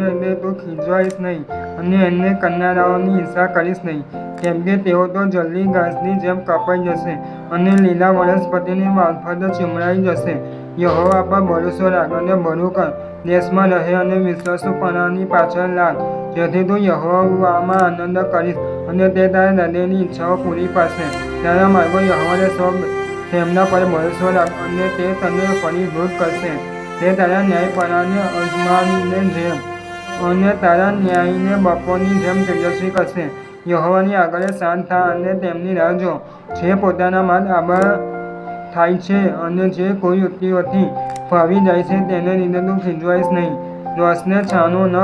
એટલે તું ખીજવાઈશ નહીં અને એને કરનારાઓની હિંસા કરીશ નહીં, કેમ કે તેઓ તો જલ્દી ઘાસની જેમ કપાઈ જશે અને લીલા વનસ્પતિની મારફતે ચીમડાઈ જશે. યહોવા પર ભરોસો રાખ અને ભલું કર, દેશમાં રહે અને વિશ્વાસુપણાની પાછળ લાગ, જેથી તું યહોવામાં આનંદ કરીશ અને તે તારા હૃદયની ઈચ્છાઓ પૂરી પાડશે. તારા માર્ગો યહોવાને સોંપ, તેમના પર ભરોસો રાખ અને તે તને ફળીભૂત કરશે. તે તારા ન્યાયપણાને અજમાવીને જેમ અને તારા ન્યાયને બપોરની જેમ તેજસ્વી કરશે. યહોવાની આગળ શાંત થા અને તેમની રાહ જો, જે પોતાના માર્ગ આબા થાય છે અને જે કોઈ યુક્તિઓથી ફાવી જાય છે, તેને લીધે તું ખીજવાઈશ નહીં. રોષને છાનો ન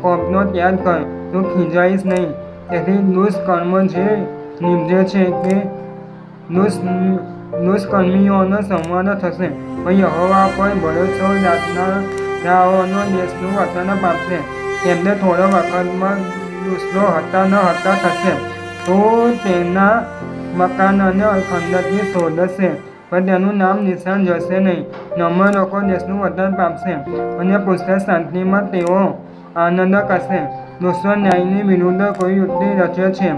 કોપનો ત્યાગ કર, તું ખીજાઈશ નહીં. તેથી દુષ્કર્મ જે નીપજે છે કે દુષ્કર્મીઓનો સંહાર થશે, પણ યહોવા પર ભરોસો રાખનારાઓનો દેશનું વતન પામશે. તેમને થોડા વખતમાં દુષ્ટો હતા ન હતા થશે, તો તેના મકાનને ખંડથી શોધશે, પણ તેનું નામ નિશાન જશે નહીં. નમ્ર લોકો દેશનું વતન પામશે અને પૂછશે, શાંતિમાં તેઓ આનંદ કરશે. દુષ્ટો ન્યાયની વિરુદ્ધ કોઈ યુક્તિ રચે છે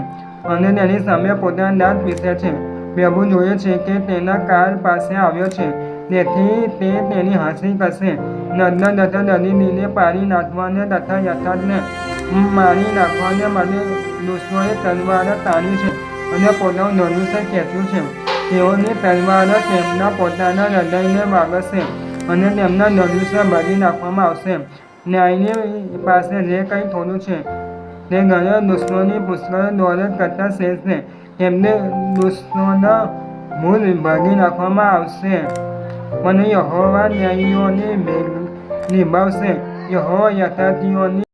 અને તેની સામે પોતાના દાંત પીસે છે. પ્રભુ જોયે છે કે તેના કાળ પાસે આવ્યો છે, તેથી તે તેની હાંસી કરશે. નગ્ન તથા દરિદ્રને પાડી નાખવાને તથા યથાર્થને મારી નાખવાને માટે દુષ્ટોએ તલવાર તાણી છે અને પોતાનું ધનુષ્ય ખેંચ્યું છે. તેઓની તલવાર તેમના પોતાના હૃદયને વાગશે અને તેમના ધનુષ્ય ભાગી નાખવામાં આવશે. ન્યાયની પાસે જે કંઈ થોડું છે તે ઘણા દુષ્ટોની પુષ્કળ દોલત કરતાં શ્રેષ્ઠ છે. તેમને દુષ્ટોના મૂળ ભાગી નાખવામાં આવશે, પણ યહોવા ન્યાયીઓની ભેગ નિભાવશે. યહોવા યથાર્થીઓની